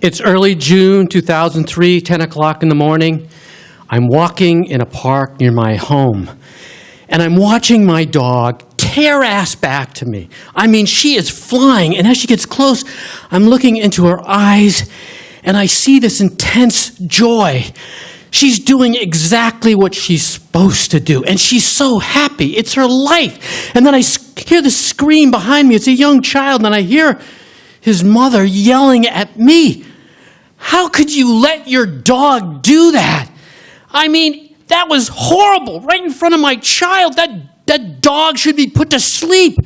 It's early June 2003, 10 o'clock in the morning. I'm walking in a park near my home, and I'm watching my dog tear ass back to me. I mean, she is flying, and as she gets close, I'm looking into her eyes, and I see this intense joy. She's doing exactly what she's supposed to do, and she's so happy. It's her life. And then I hear the scream behind me. It's a young child, and I hear his mother yelling at me. How could you let your dog do that? I mean, that was horrible, right in front of my child. That dog should be put to sleep.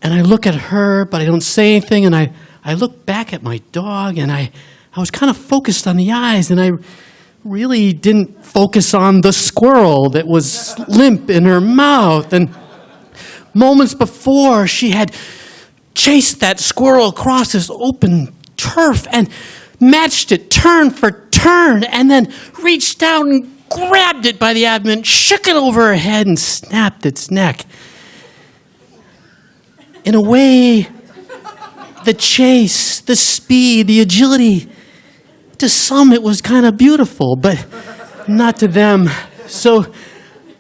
And I look at her, but I don't say anything, and I look back at my dog, and I was kind of focused on the eyes, and I really didn't focus on the squirrel that was limp in her mouth. And moments before, she had chased that squirrel across this open turf and matched it turn for turn, and then reached out and grabbed it by the abdomen, shook it over her head, and snapped its neck. In a way, the chase, the speed, the agility, to some it was kind of beautiful, but not to them. So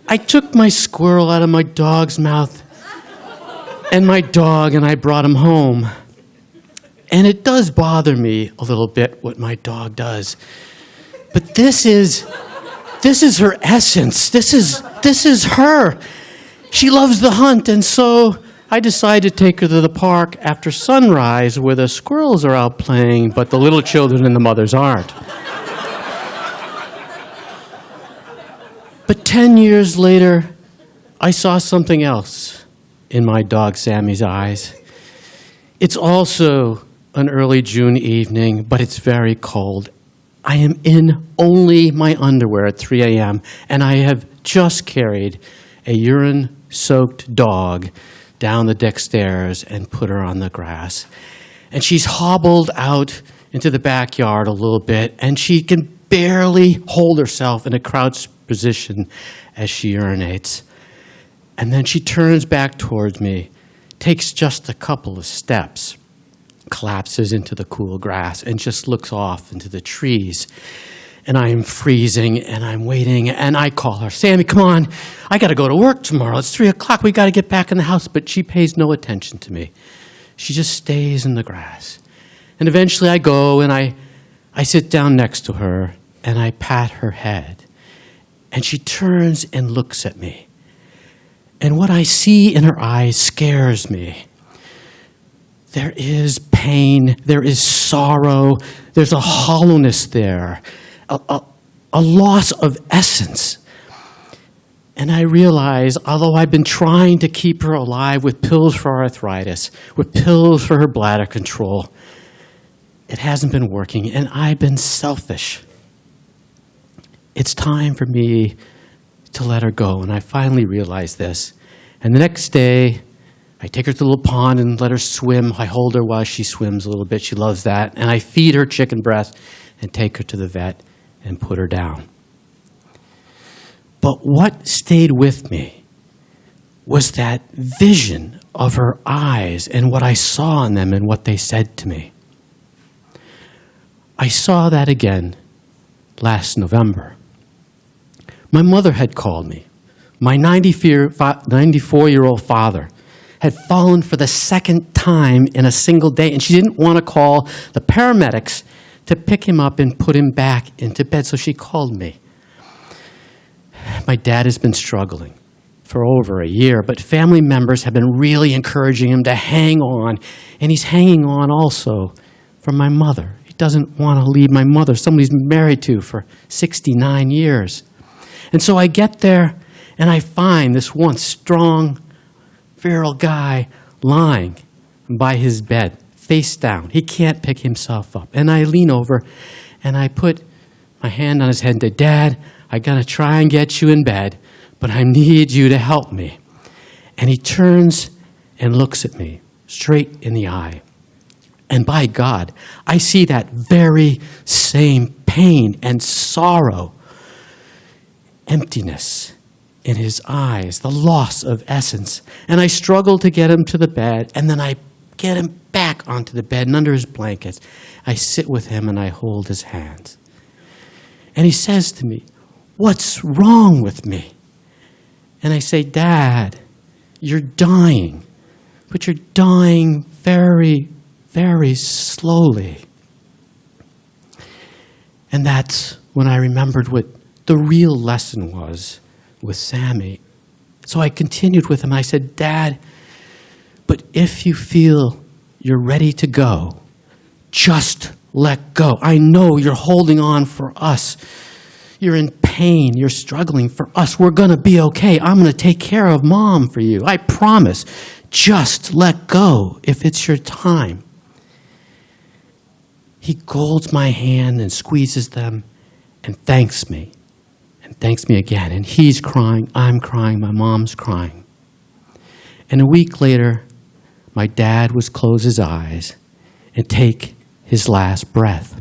I took my squirrel out of my dog's mouth and my dog, and I brought him home. And it does bother me a little bit what my dog does. But this is her essence. This is her. She loves the hunt, and so I decided to take her to the park after sunrise where the squirrels are out playing, but the little children and the mothers aren't. But 10 years later, I saw something else in my dog Sammy's eyes. It's also an early June evening, but it's very cold. I am in only my underwear at 3 a.m., and I have just carried a urine-soaked dog down the deck stairs and put her on the grass. And she's hobbled out into the backyard a little bit, and she can barely hold herself in a crouched position as she urinates. And then she turns back towards me, takes just a couple of steps, collapses into the cool grass, and just looks off into the trees. And I am freezing, and I'm waiting, and I call her, Sammy, come on, I got to go to work tomorrow. It's 3 o'clock. We got to get back in the house. But she pays no attention to me. She just stays in the grass. And eventually I go, and I sit down next to her, and I pat her head. And she turns and looks at me. And what I see in her eyes scares me. There is pain, there is sorrow, there's a hollowness there, a loss of essence. And I realize, although I've been trying to keep her alive with pills for arthritis, with pills for her bladder control, it hasn't been working, and I've been selfish. It's time for me to let her go, and I finally realized this. And the next day, I take her to the little pond and let her swim. I hold her while she swims a little bit. She loves that. And I feed her chicken breast and take her to the vet and put her down. But what stayed with me was that vision of her eyes and what I saw in them and what they said to me. I saw that again last November. My mother had called me. My 94-year-old father had fallen for the second time in a single day, and she didn't want to call the paramedics to pick him up and put him back into bed, so she called me. My dad has been struggling for over a year, but family members have been really encouraging him to hang on, and he's hanging on also for my mother. He doesn't want to leave my mother, someone he's been married to for 69 years. And so I get there, and I find this once strong, virile guy lying by his bed, face down. He can't pick himself up. And I lean over, and I put my hand on his head and say, Dad, I got to try and get you in bed, but I need you to help me. And he turns and looks at me straight in the eye. And by God, I see that very same pain and sorrow, emptiness in his eyes, the loss of essence. And I struggle to get him to the bed, and then I get him back onto the bed and under his blankets. I sit with him and I hold his hands. And he says to me, "What's wrong with me?" And I say, "Dad, you're dying, but you're dying very, very slowly." And that's when I remembered what the real lesson was with Sammy. So I continued with him. I said, "Dad, but if you feel you're ready to go, just let go. I know you're holding on for us. You're in pain. You're struggling for us. We're going to be okay. I'm going to take care of Mom for you. I promise. Just let go if it's your time." He holds my hand and squeezes them and thanks me again. And he's crying, I'm crying, my mom's crying. And a week later, my dad would close his eyes and take his last breath.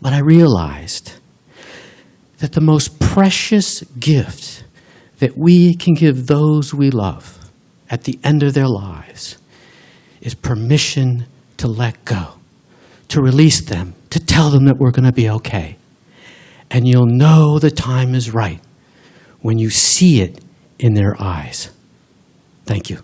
But I realized that the most precious gift that we can give those we love at the end of their lives is permission to let go, to release them, to tell them that we're going to be okay. And you'll know the time is right when you see it in their eyes. Thank you.